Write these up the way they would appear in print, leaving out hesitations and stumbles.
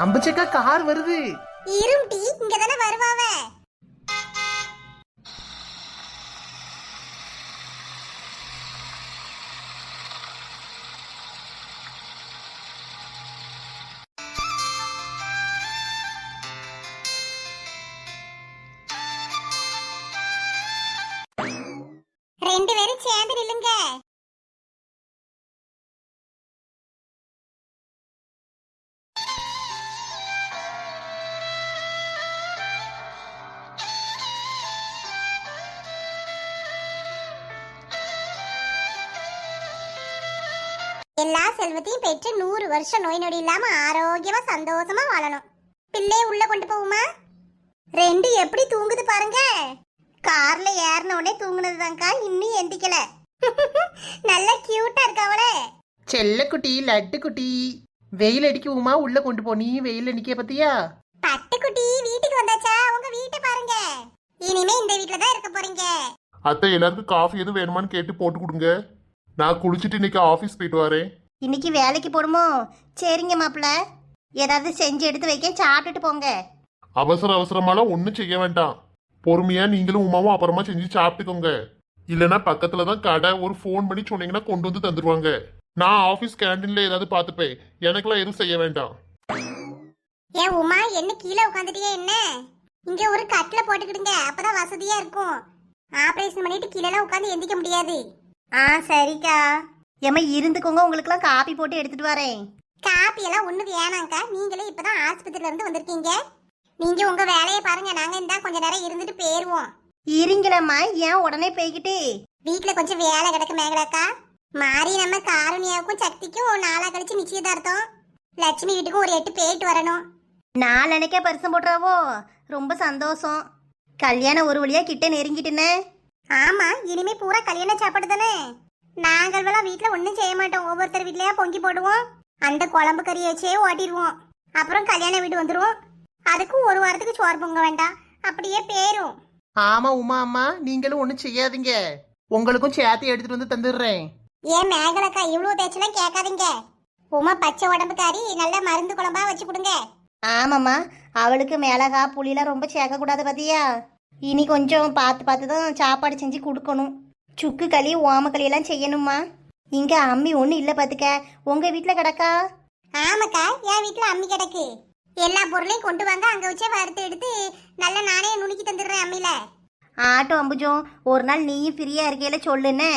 அம்புச்சக்கா car வருது. இரும்டி, இங்க தானே வருவாவ. ரெண்டு பேரும் சேர்ந்து நில்லுங்க. எல்லா செல்வத்தையும் பெற்று 100 வருஷம் நோய் நொடி இல்லாம ஆரோக்கியமா சந்தோஷமா வாழணும். பிள்ளைய உள்ள கொண்டு போகுமா? ரெண்டு எப்படி தூங்குது பாருங்க. கார்ல ஏறின உடனே தூங்குனதுதான்க்கா, இன்னும் எந்திக்கல. நல்ல கியூட்டா இருக்காவளே. செல்லக்குட்டி லட்டுக்குட்டி. வெயில் அடிக்குமா உள்ள கொண்டு போ. நீ வெயில் அடிக்க பத்தியா? பட்டுக்குட்டி வீட்டுக்கு வந்தாச்சா? உங்க வீட்டை பாருங்க. இனிமே இந்த வீட்டுல தான் இருக்க போறீங்க. அத்தை எல்லாருக்கும் காஃபி எதுவும் வேணுமான்னு கேட்டு போட்டு கொடுங்க. நான் குளிச்சுட்டு இன்னைக்கு ஆஃபீஸ் போயிட்டு வரேன். இன்னைக்கு வேலைக்கு போடுமோ? சரிங்க மாப்பிள்ள, ஏதாவது செஞ்சு எடுத்து வைக்க, சாப்பிட்டுட்டு போங்க. அவசர அவசரமாலாம் ஒன்றும் செய்ய வேண்டாம். பொறுமையா நீங்களும் உமாவும் அப்புறமா செஞ்சு சாப்பிட்டுக்கோங்க. இல்லைன்னா பக்கத்துல தான் கடை, ஒரு ஃபோன் பண்ணி சொன்னீங்கன்னா கொண்டு வந்து தந்துருவாங்க. நான் ஆஃபீஸ் கேண்டீன்ல ஏதாவது பார்த்துப்பேன். எனக்கெல்லாம் எதுவும் செய்ய வேண்டாம். ஏன் உமா, என்ன கீழே உட்காந்துட்டியே? என்ன இங்க ஒரு கட்டில போட்டுக்கிடுங்க, அப்பதான் வசதியா இருக்கும். ஆபரேஷன் பண்ணிட்டு கீழே உட்காந்து எந்திக்க முடியாது. சரிக்கா. ஏமா இருந்துக்கோங்க, உங்களுக்குலாம் காப்பி போட்டு எடுத்துட்டு வரேன். காப்பி எல்லாம் ஒண்ணு வேணாங்க்கா, நீங்களே இப்பதான் ஆஸ்பத்திரியில இருந்து வந்திருக்கீங்க. நீங்க உங்க வேலையை பாருங்க, நாங்க இந்த கொஞ்ச நேரம் இருந்துட்டு போயிருவோம். இருங்களம்மா, ஏன் உடனே போய்கிட்டு? வீட்டுல கொஞ்சம் வேலை கிடக்கு மேகலாக்கா. மாறி நம்ம காருண்யாவுக்கும் சக்திக்கும் நாளா கழிச்சு நிச்சயதார்த்தம். லட்சுமி வீட்டுக்கும் ஒரு 8 போயிட்டு வரணும். நாளனைக்கே பரிசம் போடுறாவோ? ரொம்ப சந்தோஷம். கல்யாணம் ஒரு வழியா கிட்ட நெருங்கிட்டுனே. ஆமா, இனிமே பூரா கல்யாண சாப்பாடு தானே. நாங்கள் வீட்டுல ஒன்னும் செய்ய மாட்டோம். ஒவ்வொருத்தர் வீட்லயா பொங்கி போடுவோம். அந்த குழம்பு கறியை வச்சே ஓட்டிடுவோம். அப்புறம் கல்யாண வீடு வந்துருவோம். அதுக்கும் ஒரு வாரத்துக்கு சோறு பொங்க வேண்டாம், அப்படியே பேரும். ஆமா உமா அம்மா, நீங்களும் ஒண்ணும் செய்யாதீங்க. உங்களுக்கும் சேர்த்து எடுத்துட்டு வந்து தந்துடுறேன். ஏன் மேகலக்கா, இவ்வளவு பேச்செல்லாம் கேட்காதீங்க. உமா பச்சை உடம்புக்காரி, நல்ல மருந்து குழம்பா வச்சு கொடுங்க. ஆமாம்மா, அவளுக்கு மிளகா புளியெல்லாம் ரொம்ப சேர்க்க கூடாது பாத்தியா. இனி கொஞ்சம் பார்த்து பார்த்து தான் சாப்பாடு செஞ்சு கொடுக்கணும். சுக்கு களி ஓமக்களி எல்லாம் செய்யணுமா. இங்க அம்மி ஒன்றும் இல்லை பார்த்துக்க. உங்க வீட்டில் கிடக்கா? ஆமாக்கா, என் வீட்டில் அம்மி கிடக்கு. எல்லா பொருளையும் கொண்டு வாங்க, அங்கே வச்சே வறுத்து எடுத்து நல்ல நானே நுணுக்கி தந்துடுறேன் அம்மியில. ஆட்டோ அம்புஜம், ஒரு நாள் நீயும் ஃப்ரீயா இருக்கையில சொல்லுன்னு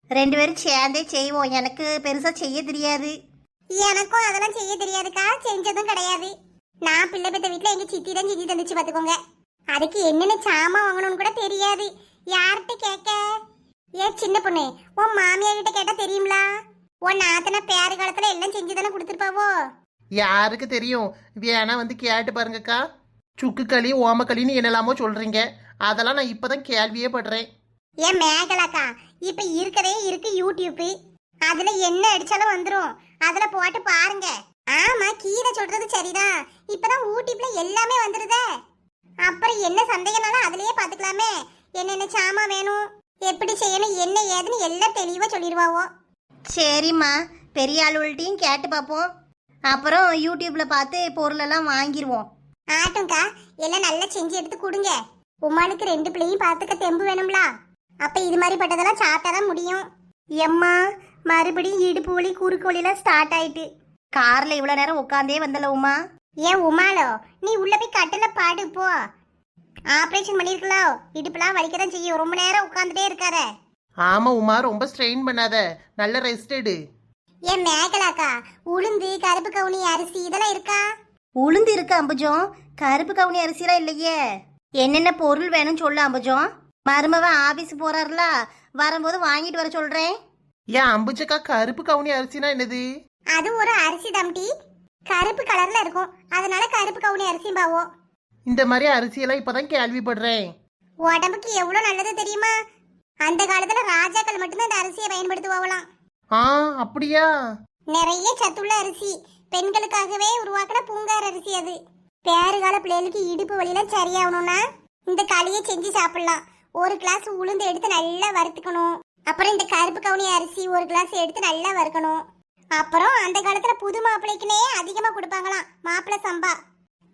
2 பேரும் சேர்ந்தே செய்வோம். எனக்கு பெருசா செய்ய தெரியாது. எனக்கும் அதெல்லாம் செய்ய தெரியாதுக்கா, செஞ்சதும் கிடையாது. நான் பிள்ளை பெற்ற வீட்டில் எங்க சித்தி தான் செஞ்சு தந்துச்சு பார்த்துக்கோங்க. அதுக்கு என்னென்ன சாமான் வாங்கணும்னு கூட தெரியாது. யார்கிட்ட கேட்க? ஏன் சின்ன பொண்ணு, உன் மாமியார் கிட்ட கேட்டா தெரியுங்களா? உன் நாத்தன பேரு காலத்துல எல்லாம் செஞ்சு தானே கொடுத்துருப்பாவோ. யாருக்கு தெரியும்? வேணா வந்து கேட்டு பாருங்கக்கா. சுக்கு களி ஓமக்களின்னு என்னெல்லாமோ சொல்றீங்க. அதெல்லாம் நான் இப்பதான் கேள்வியே படுறேன். ஏன் மேகலாக்கா, இப்ப இருக்கதே இருக்கு யூடியூப். அதுல என்ன அடிச்சாலும் வந்துரும். அதுல போட்டு பாருங்க. ஆமா, கீரை சொல்றது சரிதான். இப்பதான் யூடியூப்ல எல்லாமே வந்துருதே. அப்புறம் என்ன சந்தேகம்னாலும் அதுலயே பாத்துக்கலாமே. என்னென்ன சாமான் வேணும், எப்படி செய்யணும், என்ன ஏதுன்னு எல்லாம் தெளிவா சொல்லிடுவாவோ. சரிம்மா, பெரிய ஆளுகள்ட்டையும் கேட்டு பார்ப்போம். அப்புறம் யூடியூப்ல பார்த்து பொருளெல்லாம் வாங்கிடுவோம். ஆட்டும்க்கா, எல்லாம் நல்லா செஞ்சு எடுத்து கொடுங்க. உமானுக்கு 2 பிள்ளையும் பார்த்துக்க தெம்பு வேணும்ல. அப்ப இது மாதிரி பட்டதெல்லாம் சாப்பிட்டாதான் முடியும். எம்மா, மறுபடியும் இடுப்பு வலி குறுக்கு வலியெல்லாம் ஸ்டார்ட் ஆயிட்டு. கார்ல இவ்வளவு நேரம் உட்காந்தே வந்தல உமா. ஏன் உமாலோ, நீ உள்ள போய் கட்டில பாடு போ. ஆபரேஷன் பண்ணிருக்கலாம், இடுப்புலாம் வலிக்கதான் செய்யும். ரொம்ப நேரம் உட்காந்துட்டே இருக்கார. ஆமா உமா, ரொம்ப ஸ்ட்ரெயின் பண்ணாத, நல்ல ரெஸ்ட் எடு. ஏன் மேகலாக்கா, உளுந்து கருப்பு கவுனி அரிசி இதெல்லாம் இருக்கா? உளுந்து இருக்கு அம்புஜம், கருப்பு கவுனி அரிசிலாம் இல்லையே. என்னென்ன பொருள் வேணும்னு சொல்லு அம்புஜம். மருமவன் ஆபீஸ் போறாருல, வரும்போது வாங்கிட்டு வர சொல்றேன். ஏன் அம்புச்சக்கா, கருப்பு கவுனி அரிசினா என்னது? அது ஒரு அரிசி தம்பி, கருப்பு கலர்ல இருக்கும், அதனால கருப்பு கவுனி அரிசி பாவோ. இந்த மாதிரி அரிசியெல்லாம் இப்பதான் கேள்விப்படுறேன். உடம்புக்கு எவ்வளவு நல்லது தெரியுமா? அந்த காலத்துல ராஜாக்கள் மட்டும்தான் இந்த அரிசியை பயன்படுத்துவாங்களாம். அப்படியா? நிறைய சத்துள்ள அரிசி, பெண்களுக்காகவே உருவாக்கின பூங்கார் அரிசி அது. பேறுகால பிள்ளைகளுக்கு இடுப்பு வலியில சரியாகணும்னா இந்த களியை செஞ்சு சாப்பிடலாம். 1 கிளாஸ் உளுந்து எடுத்து நல்லா வறுத்துக்கணும். அப்புறம் இந்த கருப்பு கவுனி அரிசி 1 கிளாஸ் எடுத்து நல்லா வறுக்கணும். அப்புறம் அந்த காலத்துல புது மாப்பிள்ளைக்குனே அதிகமா கொடுப்பாங்களாம் மாப்பிள்ளை சம்பா.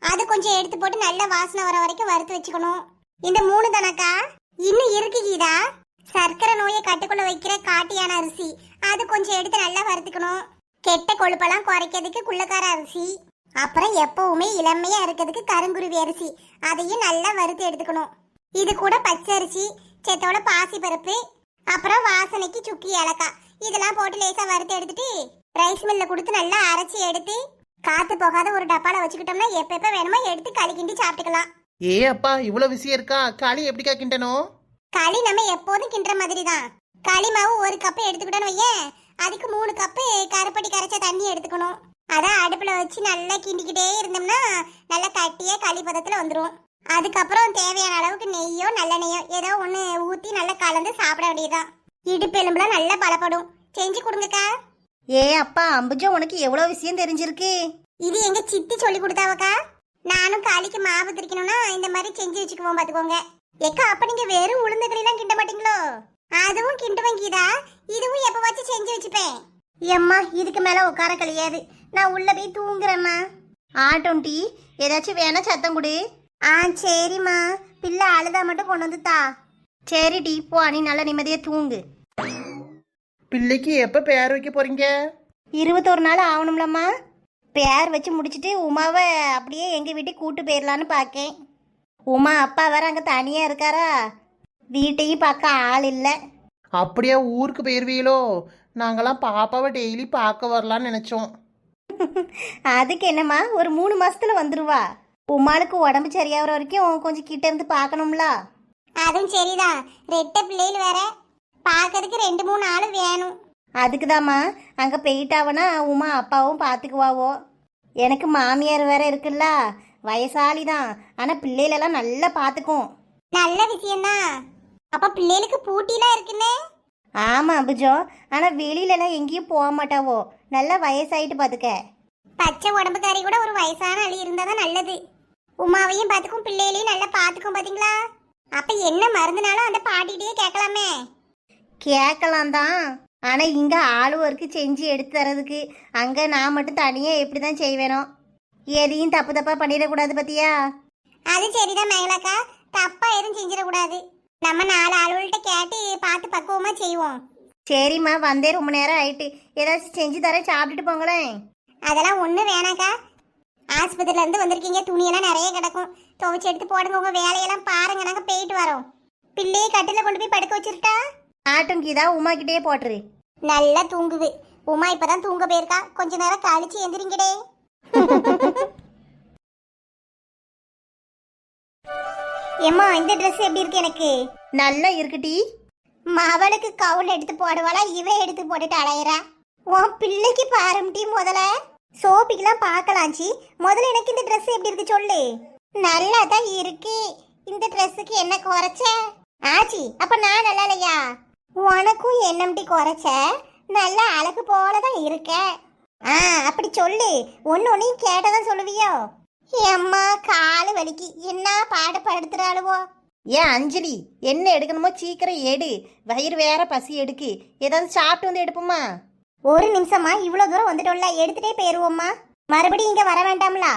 அது கொஞ்சம் எடுத்து போட்டு நல்ல வாசனை வர வரைக்கும் வறுத்து வச்சுக்கணும். இந்த 3 தானக்கா. இன்னும் இருக்கு கீதா, சர்க்கரை நோயை கட்டுக்குள்ள வைக்கிற காட்டியான அரிசி, அது கொஞ்சம் எடுத்து நல்லா வறுத்துக்கணும். கெட்ட கொழுப்பெல்லாம் குறைக்கிறதுக்கு குள்ளக்கார அரிசி, அப்புறம் எப்பவுமே இளமையா இருக்கிறதுக்கு கருங்குருவி அரிசி, அதையும் நல்லா வறுத்து எடுத்துக்கணும். இது கூட பச்சை அரிசி, செத்தோட பாசி பருப்பு, அப்புறம் வாசனைக்கு சுக்கி ஏலக்காய், இதெல்லாம் போட்டு லேசா வறுத்து எடுத்துட்டு ரைஸ் மில்ல கொடுத்து நல்லா அரைச்சி எடுத்து காத்து போகாத ஒரு டப்பால வச்சுக்கிட்டோம்னா எப்ப வேணுமோ எடுத்து களி கிண்டி சாப்பிட்டுக்கலாம். ஏ அப்பா, இவ்வளோ விஷயம் இருக்கா? களி எப்படிக்கா கிண்டணும்? களி நம்ம எப்போதும் கிண்டுற மாதிரி தான். களி மாவு 1 கப்பு எடுத்துக்கிட்டோன்னு வையேன், அதுக்கு 3 கப்பு கருப்பட்டி கரைச்ச தண்ணி எடுத்துக்கணும். அதான் அடுப்புல வச்சு நல்லா கிண்டிக்கிட்டே இருந்தோம்னா நல்லா கட்டியே களி பதத்துல வந்துடும். அதுக்கப்புறம் தேவையான அளவுக்கு நெய்யோ நல்லெண்ணெய்யோ ஏதோ ஒன்று ஊற்றி நல்லா கலந்து சாப்பிட வேண்டியதுதான். இடுப்பெலும்புலாம் நல்லா பலப்படும். செஞ்சு கொடுங்கக்கா. ஏ அப்பா, அம்புஜா உனக்கு எவ்வளோ விஷயம் தெரிஞ்சிருக்கு. இது எங்க சித்தி சொல்லி கொடுத்தாவக்கா. நானும் களிக்கு மாவு திரிக்கணும்னா இந்த மாதிரி செஞ்சு வச்சுக்குவோம் பார்த்துக்கோங்க. ஏக்கா, அப்ப நீங்க வெறும் உளுந்த களிலாம் கிண்ட மாட்டீங்களோ? அதுவும் கிண்டுவேன் கீதா, இதுவும் எப்ப வச்சு செஞ்சு வச்சுப்பேன். ஏம்மா, இதுக்கு மேலே உட்கார கிடையாது, நான் உள்ள போய் தூங்குறேம்மா. ஆட்டும் டீ ஏதாச்சும் வேணா சத்தம் கொடு. ஆ சரிம்மா. பிள்ளை அழுதா மட்டும் கொண்டு வந்து தா. சரி டீ, போ, நீ நல்லா நிம்மதியாக தூங்கு. பிள்ளைக்கு எப்போ பேர் வைக்க போறீங்க? 21 நாள் ஆகணும்லம்மா. பேர் வச்சு முடிச்சுட்டு உமாவை அப்படியே எங்கள் வீட்டுக்கு கூட்டு போயிடலான்னு பார்க்கேன். உமா அப்பா வேற அங்கே தனியாக இருக்காரா, வீட்டையும் பார்க்க ஆள் இல்லை. அப்படியே ஊருக்கு போயிருவீங்களோ? நாங்களாம் பாப்பாவை டெய்லி பார்க்க வரலான்னு நினச்சோம். அதுக்கு என்னம்மா, ஒரு 3 மாசத்துல வந்துருவா. உமாளுக்கு உடம்பு சரியாகிற வரைக்கும் கொஞ்சம் கிட்ட இருந்து பார்க்கணும்ல. அதுவும் சரிதான். ரெட்டை பிள்ளைகள் வேற, பார்க்கறதுக்கு 2-3 ஆள் வேணும். அதுக்குதாம்மா அங்கே போயிட்டாவனா உமா அப்பாவும் பார்த்துக்குவாவோ. எனக்கு மாமியார் வேற இருக்குல்ல, வயசாளி தான், ஆனால் பிள்ளைகளெல்லாம் நல்லா பார்த்துக்கும். நல்ல விஷயம்தான். அப்ப பிள்ளைகளுக்கு பூட்டிலாம் இருக்குன்னு. ஆமாம் அபுஜோ, ஆனால் வெளியிலலாம் எங்கேயும் போக மாட்டாவோ, நல்லா வயசாயிட்டு பார்த்துக்க. பச்சை உடம்புக்காரி கூட ஒரு வயசான ஆள் இருந்தாதான் நல்லது. உமாவையும் பார்த்துக்கும் பிள்ளைகளையும் நல்லா பார்த்துக்கும். பாத்தீங்களா? அப்ப என்ன மருந்துனாலும் அந்த பாட்டிகிட்டே கேட்கலாமே. கேட்கலாம் தான், ஆனால் இங்கே ஆளுவருக்கு செஞ்சு எடுத்து தரதுக்கு அங்கே நான் மட்டும் தனியாக எப்படி தான் செய்வேனோ. எதையும் தப்பு தப்பாக பண்ணிடக்கூடாது பத்தியா. அது சரிதான் மேகலாக்கா, தப்பா எதுவும் செஞ்சிடக்கூடாது. நம்ம 4 ஆளுகள்கிட்ட கேட்டு பார்த்து பக்குவமா செய்வோம். சரிம்மா, வந்தே ரொம்ப நேரம் ஆயிட்டு, ஏதாச்சும் செஞ்சு தரேன், சாப்பிட்டுட்டு போங்களேன். அதெல்லாம் ஒன்றும் வேணாக்கா. ஆஸ்பத்திரியில இருந்து வந்திருக்கீங்க, துணியெல்லாம் நிறைய கிடக்கும், துவைச்சு எடுத்து போடுங்க. உங்க வேலையெல்லாம் பாருங்க, நாங்க போயிட்டு வரோம். பிள்ளையை கட்டில கொண்டு போய் படுக்க வச்சிருட்டா? ஆட்டும் கீதா, உமா கிட்டே போட்டுரு. நல்லா தூங்குது. உமா இப்பதான் தூங்க போயிருக்கா, கொஞ்ச நேரம் கழிச்சு எந்திரிங்கடே. ஏம்மா, இந்த ட்ரெஸ் எப்படி இருக்கு எனக்கு? நல்லா இருக்குடி. மவளுக்கு கவுன் எடுத்து போடுவாளா, இவ எடுத்து போட்டுட்டு அலையிறா. உன் பிள்ளைக்கு பாரும்டி. முதல்ல சோபிக்கெல்லாம் பார்க்கலாச்சி, முதல்ல எனக்கு இந்த ட்ரெஸ் எப்படி இருக்கு சொல்லு. நல்லா தான் இருக்கு. இந்த ட்ரெஸ்ஸுக்கு என்ன குறைச்ச ஆச்சி? அப்ப நான் நல்லா இல்லையா? உனக்கும் என்னம்டி குறைச்ச? நல்லா அழகு போலதான் இருக்க. அப்படி சொல்லு. ஒன்னையும் கேட்டதான் சொல்லுவியோ? எம்மா, காலு வலிக்கு என்ன பாடுபடுத்துறாளுவோ. ஏன் அஞ்சலி, என்ன எடுக்கணுமோ சீக்கிரம் எடு, வயிறு வேற பசி எடுக்கு. ஏதாவது சாப்பிட்டு வந்து எடுப்போமா? ஒரு நிமிஷமா, இவ்வளவு தூரம் வந்துட்டோம்ல, எடுத்துட்டே போயிருவோம்மா. மறுபடியும் இங்க வர வேண்டாம்ல?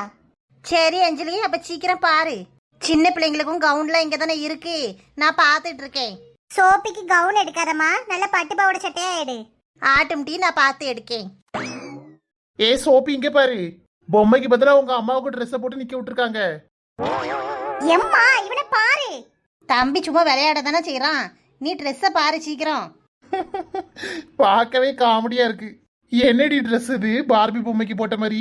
சரி அஞ்சலி, அப்ப சீக்கிரம் பாரு. சின்ன பிள்ளைங்களுக்கும் கவுன்லாம் இங்க தானே இருக்கு, நான் பார்த்துட்டு இருக்கேன். சோப்பிக்கு கவுன் எடுக்காதம்மா, நல்ல பட்டு பாவோட சட்டையா எடு. ஆட்டும் டீ, நான் பார்த்து எடுக்கேன். ஏ சோப்பி, இங்கே பாரு, பொம்மைக்கு பதிலாக உங்க அம்மாவுக்கு ட்ரெஸ்ஸை போட்டு நிக்க விட்டுருக்காங்க. எம்மா, இவனை பாரு. தம்பி சும்மா விளையாட தானே செய்யறான், நீ ட்ரெஸ்ஸை பாரு சீக்கிரம். பார்க்கவே காமெடியா இருக்கு. என்னடி ட்ரெஸ் இது? பார்பி பொம்மைக்கு போட்ட மாதிரி.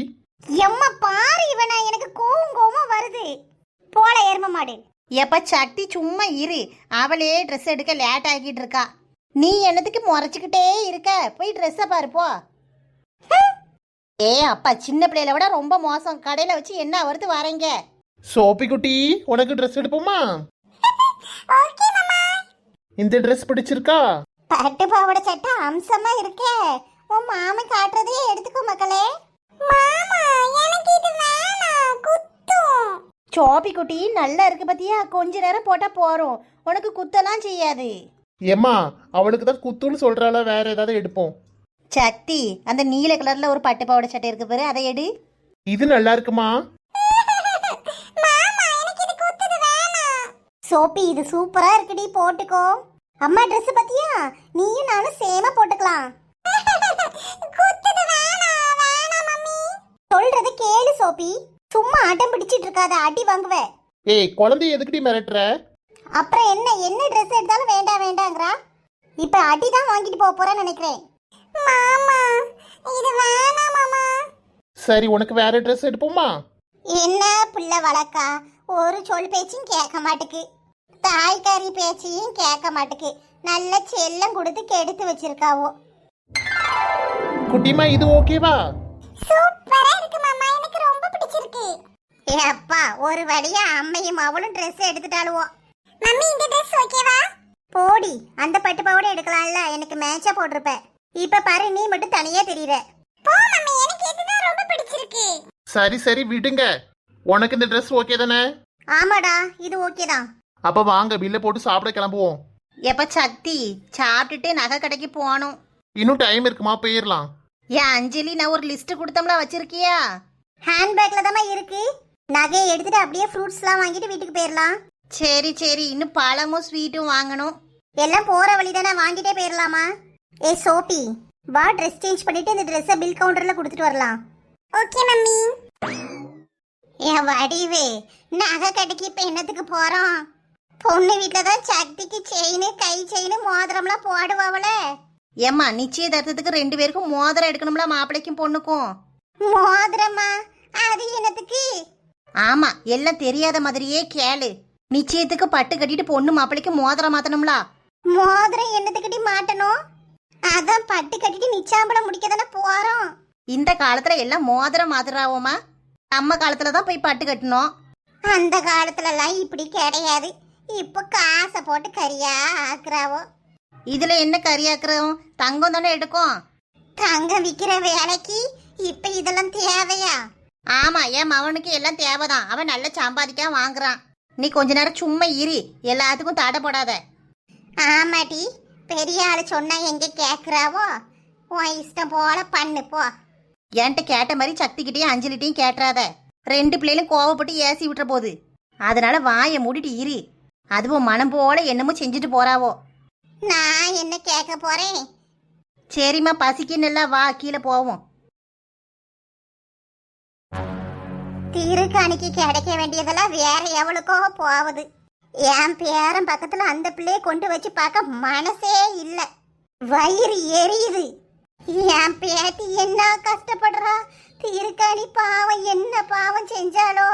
எம்மா பாரு இவனா, எனக்கு கோவமா வருது. போல எரும மாடு. எப்ப சக்தி சும்மா இரு, அவளே ட்ரெஸ் எடுக்க லேட் ஆகிட்டு இருக்கா. நீ என்னத்துக்கு முறைச்சிக்கிட்டே இருக்க, போய் ட்ரெஸ்ஸை பாரு போ. ஏ அப்பா, சின்ன பிள்ளையில விட ரொம்ப மோசம். கடையில வச்சு என்ன வருது வரீங்க. சோப்பி குட்டி, உனக்கு ட்ரெஸ் எடுப்போமா? ஓகே மாமா. இந்த ட்ரெஸ் பிடிச்சிருக்கா? பட்டு பாவோட சட்டை அம்சமா இருக்கே. உன் மாமா காட்டுறதே எடுத்துக்கோ மக்களே. மாமா, எனக்கு இது வேணாம், குத்தும். சோப்பி குட்டி நல்லா இருக்கு பத்தியா, கொஞ்ச நேரம் போட்டா போறோம், உனக்கு குத்தலாம் செய்யாது. ஏம்மா, அவளுக்கு தான் குத்துன்னு சொல்றாள, வேற ஏதாவது எடுப்போம். சக்தி அந்த நீல கலர்ல ஒரு பட்டு பாவாடை சட்டை இருக்கு பாரு, அதை எடு. இது நல்லா இருக்குமா? சோப்பி இது சூப்பரா இருக்குடி, போட்டுக்கோ. அம்மா ட்ரெஸ் பத்தியா? நீயும் நானும் சேமா போட்டுக்கலாம். சொல்றது கேளு சோப்பி, சும்மா ஆட்டம் பிடிச்சிட்டு இருக்காத, அடி வாங்குவ. ஏய் குழந்தைய எதுக்குடி மிரட்டுற? அப்புறம் என்ன ட்ரெஸ் எடுத்தாலும் வேண்டாம் வேண்டாங்கிறா. இப்ப அடிதான் வாங்கிட்டு போக போறேன்னு நினைக்கிறேன். மாமா இது வேணாம் மாமா. சரி உனக்கு வேற ட்ரெஸ் எடுப்போமா? என்ன புள்ள வழக்கா, ஒரு சொல் பேச்சும் கேட்க மாட்டுக்கு, தாய்க்காரி பேச்சையும் கேட்க மாட்டுக்கு. நல்ல செல்லம் கொடுத்து கெடுத்து வச்சிருக்காவோ. குட்டிமா இது ஓகேவா? சூப்பரா இருக்கு மாமா, எனக்கு ரொம்ப பிடிச்சிருக்கு. ஏ அப்பா, ஒரு வழியா அம்மையும் அவளும் ட்ரெஸ் எடுத்துட்டாளுவோ. மம்மி இந்த ட்ரெஸ் ஓகேவா? போடி, அந்த பட்டு பாவாடை எடுக்கலாம்ல, எனக்கு மேட்சா போட்டிருப்ப. இப்ப பாரு நீ மட்டும் தனியா தெரியற. போ மம்மி, எனக்கு இதுதான் ரொம்ப பிடிச்சிருக்கு. சரி சரி விடுங்க. உனக்கு இந்த ட்ரெஸ் ஓகே தானே? ஆமாடா, இது ஓகே தான். அப்ப வாங்க பில்ல போட்டு சாப்பிட கிளம்புவோம். எப்ப சக்தி சாப்பிட்டுட்டு நகை கடைக்கு போகணும். இன்னும் டைம் இருக்குமா? போயிடலாம். ஏன் அஞ்சலி, நான் ஒரு லிஸ்ட் கொடுத்தோம்ல, வச்சிருக்கியா? ஹேண்ட்பேக்ல தான் இருக்கு. நகையை எடுத்துட்டு அப்படியே ஃப்ரூட்ஸ்லாம் வாங்கிட்டு வீட்டுக்கு போயிடலாம். சரி சரி, இன்னும் பழமும் ஸ்வீட்டும் வாங்கணும். எல்லாம் போற வழிதானே, வாங்கிட்டே போயிடலாமா? ஏ சோபி, வா ட்ரெஸ் சேஞ்ச் பண்ணிட்டு இந்த ட்ரெஸ்ஸை பில் கவுண்டர்ல கொடுத்துட்டு வரலாம். Okay mummy. ஏன் வடிவே, நகை கடைக்கு இப்ப என்னத்துக்கு போறோம்? பொண்ணு வீட்டுல தான் சக்திக்கு செயின், கை செயின், மோதிரம்லாம் போடுவாவல. ஏம்மா, நிச்சயதார்த்தத்துக்கு 2 பேருக்கும் மோதிரம் எடுக்கணும்ல, மாப்பிள்ளைக்கும் பொண்ணுக்கும். மோதிரமா? அது என்னத்துக்கு? ஆமா, எல்லாம் தெரியாத மாதிரியே கேளு. நிச்சயத்துக்கு பட்டு கட்டிட்டு பொண்ணு மாப்பிள்ளைக்கு மோதிரம் மாத்தணும்ல. மோதிரம் என்னத்துக்கிட்டி மாட்டணும்? அதான் பட்டு கட்டிட்டு நிச்சாம்பளம் முடிக்க தானே போறோம். இந்த காலத்துல எல்லாம் மோதிரம் மாத்துறாவோமா? நம்ம காலத்துல தான் போய் பட்டு கட்டணும். அந்த காலத்துல எல்லாம் இப்படி கிடையாது. இப்ப காசை போட்டு கரியா ஆக்குறாவோ. இதுல என்ன கரியாக்குறோம்? தங்கம் தானே எடுக்கும். தங்கம் விக்கிற வேலைக்கு இப்ப இதெல்லாம் தேவையா? ஆமா, என் மவனுக்கு எல்லாம் தேவைதான். அவன் நல்ல சம்பாதிக்கா வாங்குறான். நீ கொஞ்ச நேரம் சும்மா இரு, எல்லாத்துக்கும் தடை போடாத. ஆமாடி, பெரிய ஆளு சொன்னா எங்க கேக்குறாவோ? உன் இஷ்டம் போல பண்ணு போ. என்கிட்ட கேட்ட மாதிரி சக்திக்கிட்டையும் அஞ்சலிட்டையும் கேட்டுறாத. 2 பிள்ளைகளும் கோவப்பட்டு ஏசி விட்டுற போகுது. அதனால வாயை மூடிட்டு இரு. அதுவும் மனம் போல என்னமோ செஞ்சுட்டு போறாவோ. நான் என்ன கேட்க போறேன்? சரிம்மா, பசிக்குன்னு எல்லாம் வா, கீழே போவோம். திருக்கணிக்கு கிடைக்க வேண்டியதெல்லாம் வேற எவளுக்கோ போகுது. என் பேரன் பக்கத்துல அந்த பிள்ளைய கொண்டு வச்சு பார்க்க மனசே இல்ல. வயிறு எரியுது. என் பேத்தி என்ன கஷ்டப்படுறா. திருக்கணி பாவம் என்ன பாவம் செஞ்சாலோ.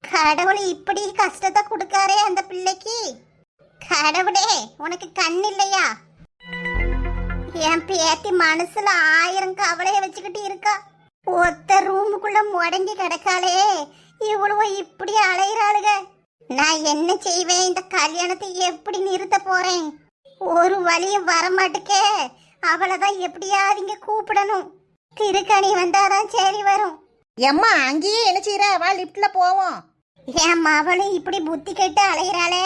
கடவுள் இப்படி கஷ்டத்தை கொடுக்காரே அந்த பிள்ளைக்கு. கடவுளே, உனக்கு கண் இல்லையா? என் பேத்தி மனசுல 1000 கவலைய வச்சுக்கிட்டு இருக்கா. ஒத்த ரூமுக்குள்ள முடங்கி கிடக்காளே. இவ்வளவு இப்படி அலையிறாளுக. நான் என்ன செய்வேன்? இந்த கல்யாணத்தை எப்படி நிறுத்த போறேன்? ஒரு வழியும் வரமாட்டுக்கே. அவளைதான் எப்படியாவது இங்க கூப்பிடணும். திருக்கணி வந்தாதான் சரி வரும். எம்மா, அங்கேயே என்ன செய்யற? வா, லிப்ட்ல போவோம். என் மவளும் இப்படி புத்தி கெட்டு அலையிறாளே.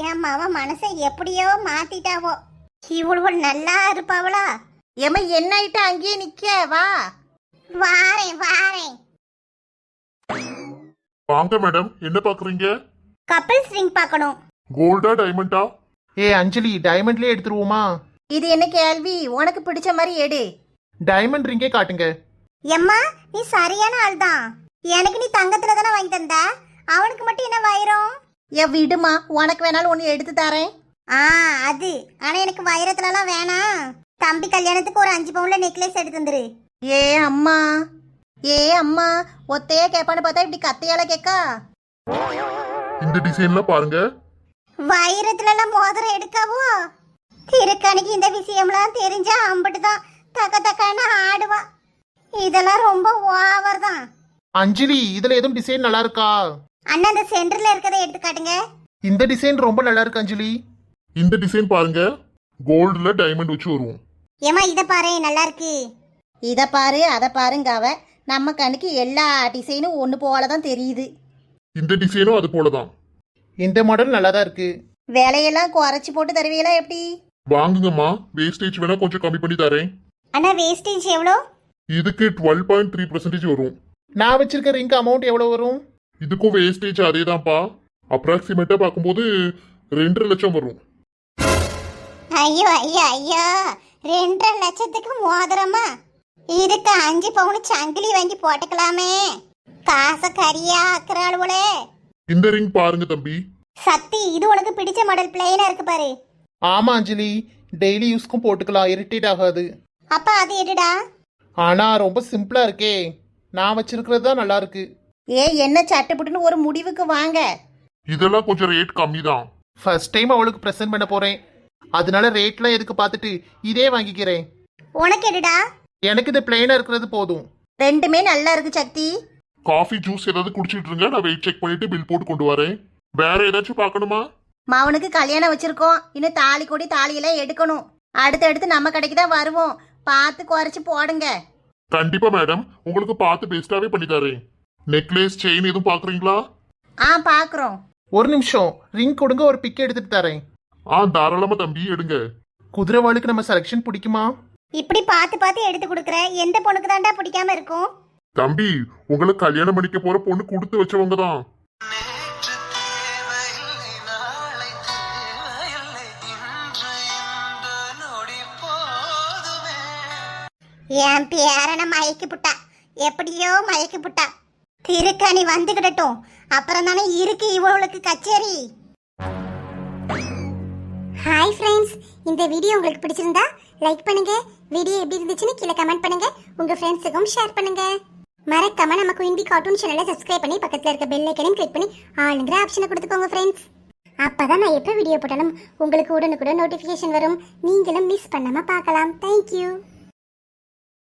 என் மவ மனசை எப்படியோ மாத்திட்டாவோ. இவ்வளவு நல்லா இருப்பாவளா? ஏம்மா, என்ன ஆயிட்டு அங்கேயே நிக்க? வா. வாரேன் வாரேன். வாங்க மேடம், என்ன பாக்குறீங்க? கப்பிள்ஸ் ரிங் பார்க்கணும். கோல்டா டைமண்டா? ஏ அஞ்சலி, டைமண்ட்லயே எடுத்துருவோமா? இது என்ன கேள்வி? உனக்கு பிடிச்ச மாதிரி எடு. டைமண்ட் ரிங்கே காட்டுங்க. எம்மா, நீ சரியான ஆள் தான். எனக்கு நீ தங்கத்துல தானே வாங்கி தந்த. அவனுக்கு மட்டும் என்ன வைரம்? விடுமா, உனக்கு வேணாலும் ஒன்று எடுத்து தரேன். அது. ஆனா எனக்கு வைரத்துலலாம் வேணாம். தம்பி கல்யாணத்துக்கு ஒரு 5 பவுன்ல நெக்லஸ் எடுத்து வந்துரு. ஏ அம்மா, ஏ அம்மா, ஒத்தையா கேட்பான்னு பார்த்தா இப்படி கத்தையால கேட்கா. இந்த டிசைன்ல பாருங்க. வைரத்துலலாம் மோதிரம் எடுக்காவோ? திருக்கணிக்கு இந்த விஷயம்லாம் தெரிஞ்சா அம்பட்டுதான் தக்க தக்கான ஆடுவா. இதெல்லாம் ரொம்ப ஓவர் தான். அஞ்சலி, இதுல எதுவும் டிசைன் நல்லா இருக்கா? அண்ணா, அந்த சென்டர்ல இருக்கதை எடுத்து காட்டுங்க. இந்த டிசைன் ரொம்ப நல்லா இருக்கு அஞ்சலி. இந்த டிசைன் பாருங்க, கோல்டுல டைமண்ட் வச்சு வருவோம். ஏமா இத பாரு, நல்லா இருக்கு. இதை பாரு, அதை பாருங்க. அவ நம்ம கண்ணுக்கு எல்லா டிசைனும் ஒன்று போல தான் தெரியுது. இந்த டிசைனும் அது போலதான். இந்த மாடல் நல்லா தான் இருக்கு. விலையெல்லாம் குறைச்சி போட்டு தருவீங்களா எப்படி? வாங்குங்கம்மா, வேஸ்டேஜ் வேணா கொஞ்சம் கம்மி பண்ணி தரேன். அண்ணா வேஸ்டேஜ் எவ்வளோ? இதுக்கு 12.3% வரும். நான் வச்சிருக்க ரிங்க் அமௌண்ட் எவ்வளோ வரும்? இதுக்கும் வேஸ்டேஜ் அதே தான்ப்பா. அப்ராக்சிமேட்டா பார்க்கும்போது 2.5 லட்சம் வரும். ஐயோ ஐயோ ஐயோ, 2.5 லட்சத்துக்கு மோதிரமா? இதுக்கு 5 பவுன் சங்கிலி வாங்கி போட்டுக்கலாமே. காசை கரியா ஆக்குறாளுவளே. இந்த ரிங் பாருங்க தம்பி. சக்தி, இது உனக்கு பிடிச்ச மாடல் பிளெயினா இருக்கு பாரு. ஆமா அஞ்சலி, டெய்லி யூஸ்க்கும் போட்டுக்கலாம், இரிட்டேட் ஆகாது. அப்பா அது எடுடா. ஆனா ரொம்ப சிம்பிளா இருக்கே. நான் வச்சிருக்கிறது தான் நல்லா இருக்கு. என்ன சட்டுப்புட்டுன்னு ஒரு முடிவுக்கு வாங்க. இதெல்லாம் கொஞ்சம் ரேட் கம்மி தான். ஃபர்ஸ்ட் டைம் அவளுக்கு ப்ரெசென்ட் பண்ண போறேன், அதனால ரேட்லாம் எதுக்கு பார்த்துட்டு இதே வாங்கிக்கிறேன். உனக்கு எடுடா. எனக்கு இது பிளெயினா இருக்கிறது போதும். ரெண்டுமே நல்லா இருக்கு சக்தி. காஃபி ஜூஸ் ஏதாவது குடிச்சிட்டு இருங்க, நான் வெயிட் செக் பண்ணிட்டு பில் போட்டு கொண்டு வரேன். வேற ஏதாச்சும் பார்க்கணுமா? மவனுக்கு கல்யாணம் வச்சிருக்கோம், இன்னும் தாலி கொடி தாலியெல்லாம் எடுக்கணும். அடுத்தடுத்து நம்ம கடைக்கு தான் வருவோம், பார்த்து குறைச்சு போடுங்க. கண்டிப்பா மேடம், உங்களுக்கு பார்த்து பெஸ்டாவே பண்ணி தரேன். நெக்லஸ் செயின் எதுவும் பாக்குறீங்களா? பாக்குறோம். ஒரு நிமிஷம், ரிங் கொடுங்க, ஒரு பிக் எடுத்துட்டு தரேன். தாராளமா தம்பி எடுங்க. குதிரைவாளுக்கு நம்ம செலெக்ஷன் பிடிக்குமா? இப்படி பார்த்து பார்த்து எடுத்து கொடுக்குற, எந்த பொண்ணுக்கு தாண்டா பிடிக்காம இருக்கும்? தம்பி, உங்களை கல்யாணம் பண்ணிக்க போற பொண்ணு கொடுத்து வச்சவங்க தான். என் பேரனை மயக்கி புட்டா, எப்படியோ மயக்கி புட்டா. திருக்கணி வந்துகிடட்டும், அப்புறம் தானே இருக்கு இவளுக்கு கச்சேரி. ஹாய் ஃப்ரெண்ட்ஸ், இந்த வீடியோ உங்களுக்கு பிடிச்சிருந்தா லைக் பண்ணுங்க. வீடியோ எப்படி இருந்துச்சுன்னு கீழே கமெண்ட் பண்ணுங்க. உங்க ஃப்ரெண்ட்ஸுக்கும் ஷேர் பண்ணுங்க. மறக்காம நம்ம குயின்பி கார்ட்டூன் சேனலை சப்ஸ்கிரைப் பண்ணி பக்கத்துல இருக்க பெல் ஐக்கனையும் கிளிக் பண்ணி ஆளுங்கிற ஆப்ஷனை கொடுத்துக்கோங்க ஃப்ரெண்ட்ஸ். அப்பதான் நான் எப்போ வீடியோ போட்டாலும் உங்களுக்கு உடனுக்குடன் நோட்டிஃபிகேஷன் வரும். நீங்களும் மிஸ் பண்ணாம பார்க்கலாம். தேங்க்யூ.